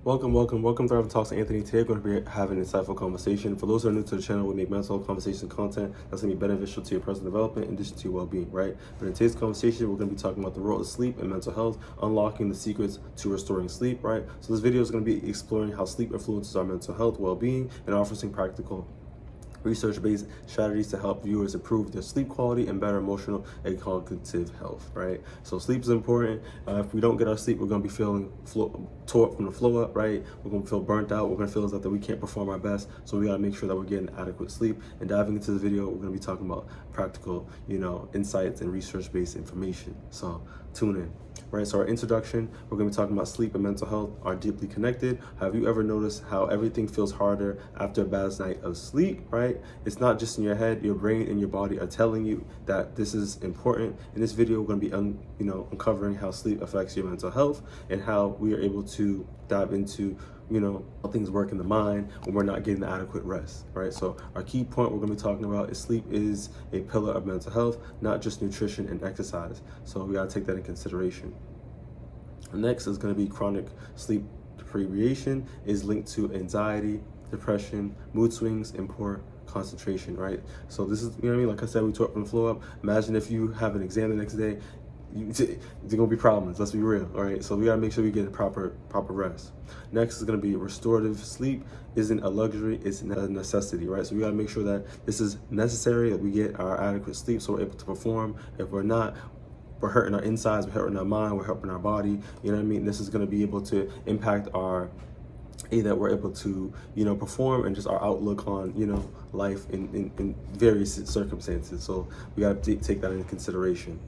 Welcome to Thriving Talks. Anthony. Today we're going to be having an insightful conversation. For those who are new to the channel, we make mental health conversation content that's going to be beneficial to your personal development in addition to your well-being, right? But in today's conversation, we're going to be talking about the role of sleep and mental health, unlocking the secrets to restoring sleep, right? So this video is going to be exploring how sleep influences our mental health, well-being, and offering practical research-based strategies to help viewers improve their sleep quality and better emotional and cognitive health, right? So sleep is important. If we don't get our sleep, we're going to be feeling tore from the floor up, right? We're going to feel burnt out. We're going to feel as that we can't perform our best. So we got to make sure that we're getting adequate sleep. And diving into the video, we're going to be talking about practical, insights and research-based information. So tune in. Right, so our introduction, we're going to be talking about sleep and mental health are deeply connected. Have you ever noticed how everything feels harder after a bad night of sleep, right? It's not just in your head, your brain and your body are telling you that this is important. In this video, we're going to be uncovering how sleep affects your mental health and how we are able to dive into how things work in the mind when we're not getting the adequate rest, right? So our key point we're going to be talking about is sleep is a pillar of mental health, not just nutrition and exercise. So we got to take that in consideration. Next is going to be chronic sleep deprivation is linked to anxiety, depression, mood swings, and poor concentration, right? So this is, like I said, we tore from the floor up. Imagine if you have an exam the next day, there's gonna be problems. Let's be real, all right? So we gotta make sure we get proper rest. Next is gonna be restorative sleep. Isn't a luxury, it's a necessity, right? So we gotta make sure that this is necessary, that we get our adequate sleep so we're able to perform. If we're not, we're hurting our insides, we're hurting our mind, we're hurting our body. You know what I mean? This is gonna be able to impact our that we're able to perform and just our outlook on life in various circumstances. So we got to take that into consideration.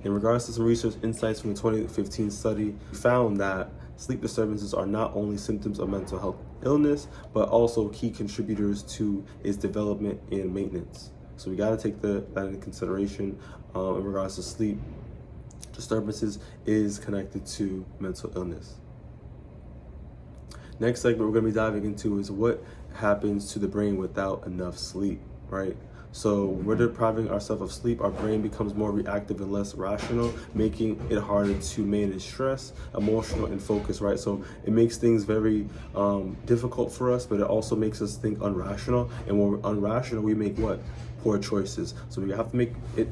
In regards to some research insights from the 2015 study, we found that sleep disturbances are not only symptoms of mental health illness, but also key contributors to its development and maintenance. So we got to take that into consideration in regards to sleep disturbances is connected to mental illness. Next segment we're going to be diving into is what happens to the brain without enough sleep, right? So when we're depriving ourselves of sleep, our brain becomes more reactive and less rational, making it harder to manage stress, emotional, and focus, right? So it makes things very difficult for us, but it also makes us think unrational. And when we're unrational, we make what? Poor choices. So we have to make it,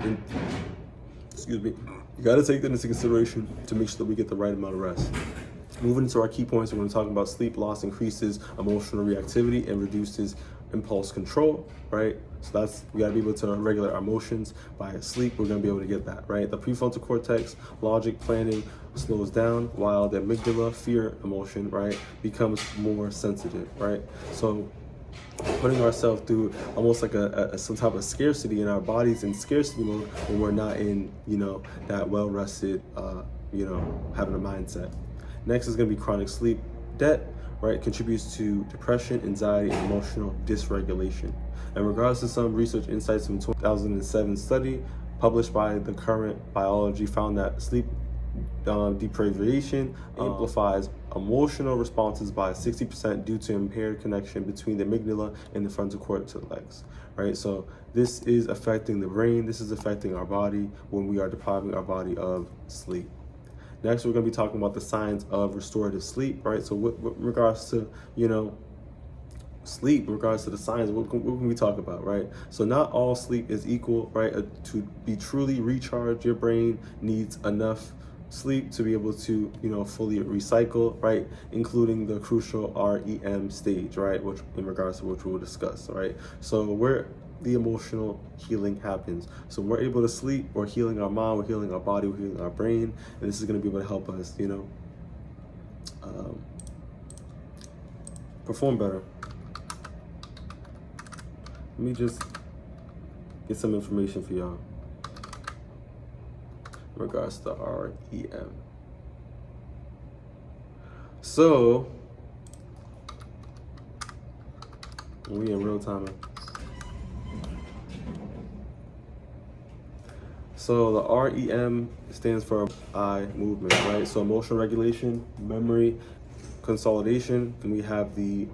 you got to take that into consideration to make sure that we get the right amount of rest. Moving into our key points, we're going to talk about sleep loss increases emotional reactivity and reduces impulse control, right? So we got to be able to regulate our emotions. By sleep, we're going to be able to get that, right? The prefrontal cortex, logic, planning slows down, while the amygdala, fear emotion, right, becomes more sensitive, right? So putting ourselves through almost like some type of scarcity in our bodies, in scarcity mode when we're not in, that well-rested, having a mindset. Next is going to be chronic sleep debt, right? Contributes to depression, anxiety, and emotional dysregulation. In regards to some research insights from 2007 study published by the Current Biology, found that sleep deprivation amplifies emotional responses by 60% due to impaired connection between the amygdala and the frontal cortex, right? So this is affecting the brain. This is affecting our body when we are depriving our body of sleep. Next, we're going to be talking about the science of restorative sleep, right? So with regards to, sleep, in regards to the science, what can we talk about, right? So not all sleep is equal, right? To be truly recharged, your brain needs enough sleep to be able to, fully recycle, right? Including the crucial REM stage, right? Which in regards to which we'll discuss, right? So where the emotional healing happens. So we're able to sleep, we're healing our mind, we're healing our body, we're healing our brain, and this is going to be able to help us, perform better. Let me just get some information for y'all in regards to REM. So we in real time. So the REM stands for eye movement, right? So emotional regulation, memory, consolidation, and we have the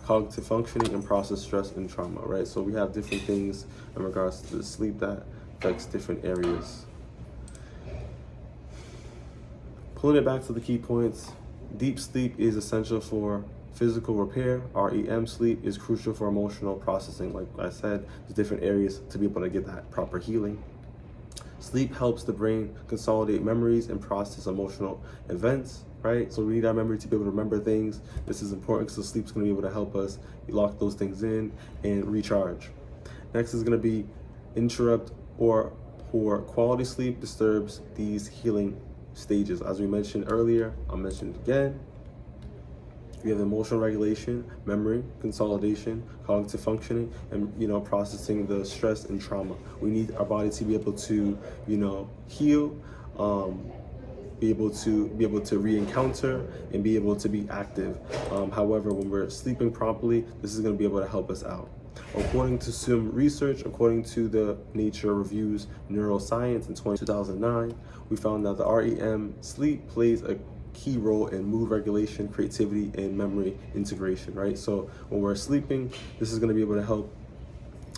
cognitive functioning and process stress and trauma, right? So we have different things in regards to sleep that affects different areas. Pulling it back to the key points, Deep sleep is essential for physical repair. REM sleep is crucial for emotional processing. Like I said, there's different areas to be able to get that proper healing. Sleep helps the brain consolidate memories and process emotional events, right? So we need our memory to be able to remember things. This is important because sleep's going to be able to help us lock those things in and recharge. Next is going to be interrupt or poor quality sleep disturbs these healing stages. As we mentioned earlier, I'll mention it again. We have emotional regulation, memory, consolidation, cognitive functioning, and processing the stress and trauma. We need our body to be able to heal, be able to re-encounter, and be able to be active. However, when we're sleeping properly, this is going to be able to help us out. According to some research, according to the Nature Reviews Neuroscience in 2009, we found that the REM sleep plays a key role in mood regulation, creativity, and memory integration, right? So when we're sleeping, this is going to be able to help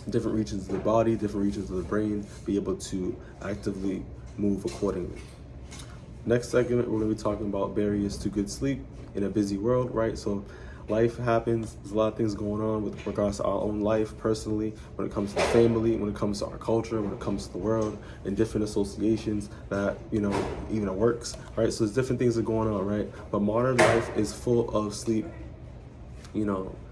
different regions of the body, different regions of the brain be able to actively move accordingly. Next segment, we're going to be talking about barriers to good sleep in a busy world, right? So life happens, there's a lot of things going on with regards to our own life personally, when it comes to family, when it comes to our culture, when it comes to the world, and different associations that, even it works, right? So there's different things that are going on, right? But modern life is full of sleep,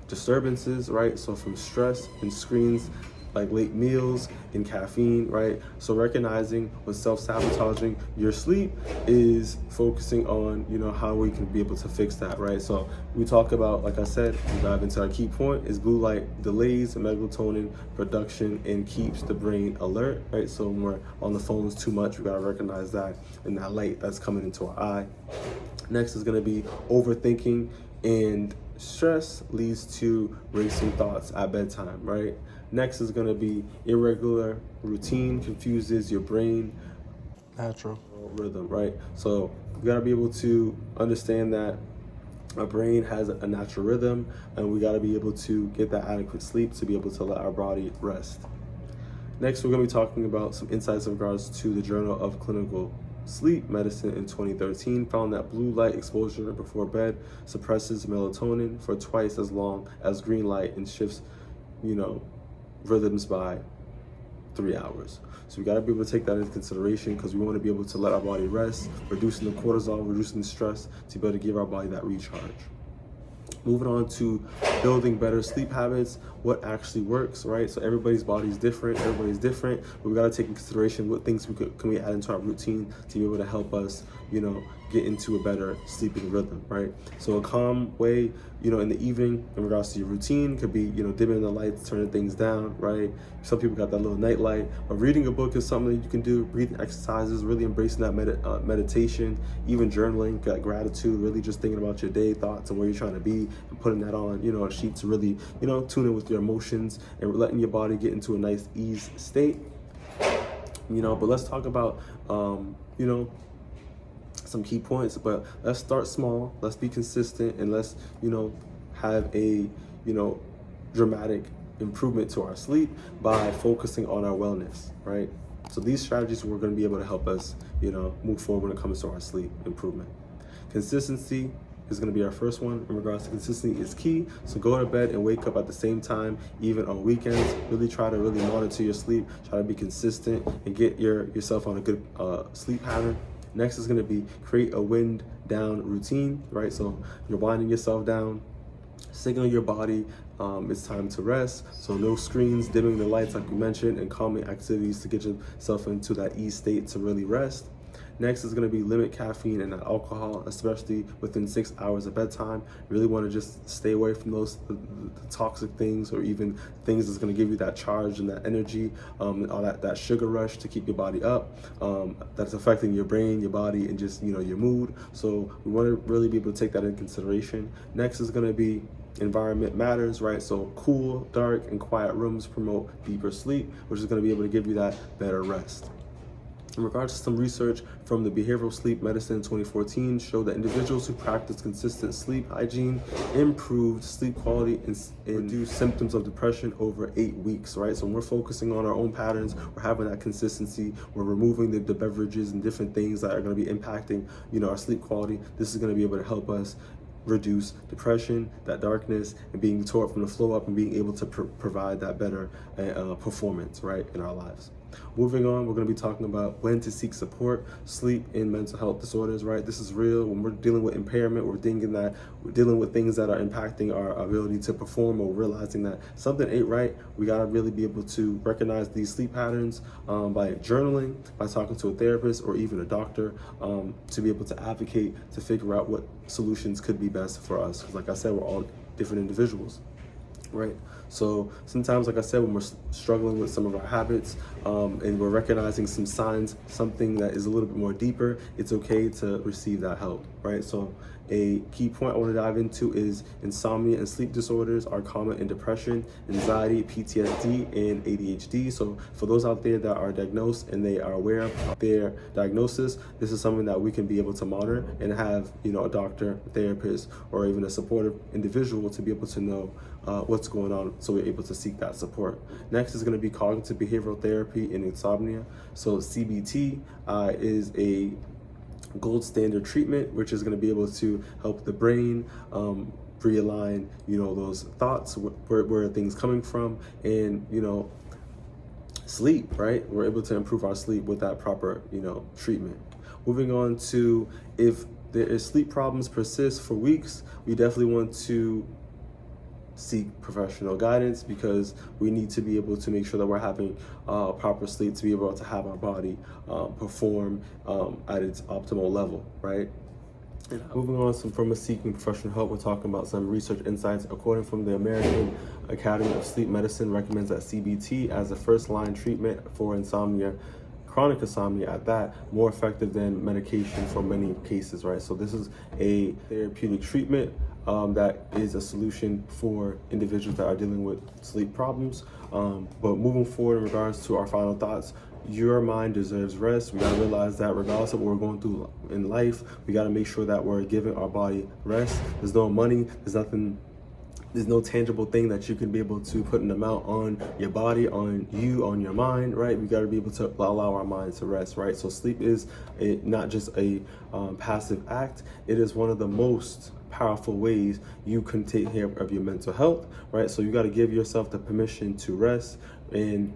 disturbances, right? So from stress and screens, like late meals and caffeine, right? So recognizing what's self-sabotaging your sleep is focusing on, how we can be able to fix that, right? So we talk about, like I said, we dive into our key point is blue light delays melatonin production and keeps the brain alert, right? So when we're on the phones too much, we gotta recognize that and that light that's coming into our eye. Next is gonna be overthinking, and stress leads to racing thoughts at bedtime, right? Next is going to be irregular routine confuses your brain natural rhythm, right? So we got to be able to understand that our brain has a natural rhythm, and we got to be able to get that adequate sleep to be able to let our body rest. Next, we're going to be talking about some insights in regards to the Journal of Clinical Sleep Medicine in 2013 found that blue light exposure before bed suppresses melatonin for twice as long as green light and shifts, rhythms by 3 hours. So we got to be able to take that into consideration because we want to be able to let our body rest, reducing the cortisol, reducing the stress to be able to give our body that recharge. Moving on to building better sleep habits, what actually works, right? So everybody's body is different, but we got to take in consideration what things can we add into our routine to be able to help us, get into a better sleeping rhythm, right? So a calm way, in the evening in regards to your routine could be, dimming the lights, turning things down, right? Some people got that little night light, but reading a book is something that you can do. Breathing exercises, really embracing that meditation, even journaling, gratitude, really just thinking about your day, thoughts, and where you're trying to be, and putting that on, a sheet to really, tune in with your emotions and letting your body get into a nice ease state. But let's talk about, some key points, but let's start small, let's be consistent, and let's have a dramatic improvement to our sleep by focusing on our wellness, right? So these strategies are going to be able to help us move forward when it comes to our sleep improvement. Consistency is going to be our first one. In regards to consistency is key. So go to bed and wake up at the same time, even on weekends. Really try to monitor your sleep, try to be consistent and get yourself on a good sleep pattern. Next is going to be create a wind down routine, right? So you're winding yourself down, signal your body it's time to rest. So no screens, dimming the lights like we mentioned, and calming activities to get yourself into that ease state to really rest. Next is going to be limit caffeine and alcohol, especially within 6 hours of bedtime. Really want to just stay away from those the toxic things, or even things that's going to give you that charge and that energy, and all that sugar rush to keep your body up. That's affecting your brain, your body, and just your mood. So we want to really be able to take that into consideration. Next is going to be environment matters, right? So cool, dark, and quiet rooms promote deeper sleep, which is going to be able to give you that better rest. In regards to some research from the Behavioral Sleep Medicine in 2014 showed that individuals who practice consistent sleep hygiene improved sleep quality and reduced symptoms of depression over 8 weeks, right? So when we're focusing on our own patterns, we're having that consistency, we're removing the beverages and different things that are going to be impacting, our sleep quality. This is going to be able to help us reduce depression, that darkness, and being tore from the flow up and being able to provide that better performance, right, in our lives. Moving on, we're going to be talking about when to seek support, sleep and mental health disorders, right? This is real. When we're dealing with impairment, we're dealing with things that are impacting our ability to perform, or realizing that something ain't right. We got to really be able to recognize these sleep patterns by journaling, by talking to a therapist or even a doctor, to be able to advocate to figure out what solutions could be best for us. Because like I said, we're all different individuals. Right. So sometimes, like I said, when we're struggling with some of our habits and we're recognizing some signs, something that is a little bit more deeper, it's okay to receive that help, right? So a key point I want to dive into is insomnia and sleep disorders are common in depression, anxiety, PTSD, and ADHD. So for those out there that are diagnosed and they are aware of their diagnosis, this is something that we can be able to monitor and have, a doctor, therapist, or even a supportive individual to be able to know what's going on, so we're able to seek that support. Next is going to be cognitive behavioral therapy in insomnia. So CBT is a gold standard treatment, which is going to be able to help the brain realign, those thoughts, where are things coming from, and, sleep, right? We're able to improve our sleep with that proper, treatment. Moving on to, if there is sleep problems persist for weeks, we definitely want to seek professional guidance, because we need to be able to make sure that we're having proper sleep to be able to have our body perform at its optimal level, right? And moving on from seeking professional help, we're talking about some research insights. According from the American Academy of Sleep Medicine, recommends that CBT as a first-line treatment for insomnia, chronic insomnia at that, more effective than medication for many cases, right? So this is a therapeutic treatment that is a solution for individuals that are dealing with sleep problems. But moving forward in regards to our final thoughts, your mind deserves rest. We gotta realize that regardless of what we're going through in life, we gotta make sure that we're giving our body rest. There's no money, there's no tangible thing that you can be able to put an amount on your body, on your mind, right? We got to be able to allow our minds to rest, right? So sleep is not just a passive act. It is one of the most powerful ways you can take care of your mental health, right? So you got to give yourself the permission to rest, and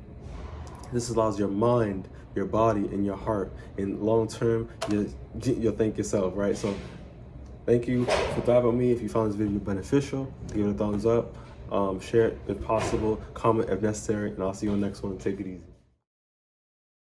this allows your mind, your body, and your heart, in long term, you'll thank yourself, right? So thank you for diving with me. If you found this video beneficial, give it a thumbs up, share it if possible, comment if necessary, and I'll see you on the next one. Take it easy.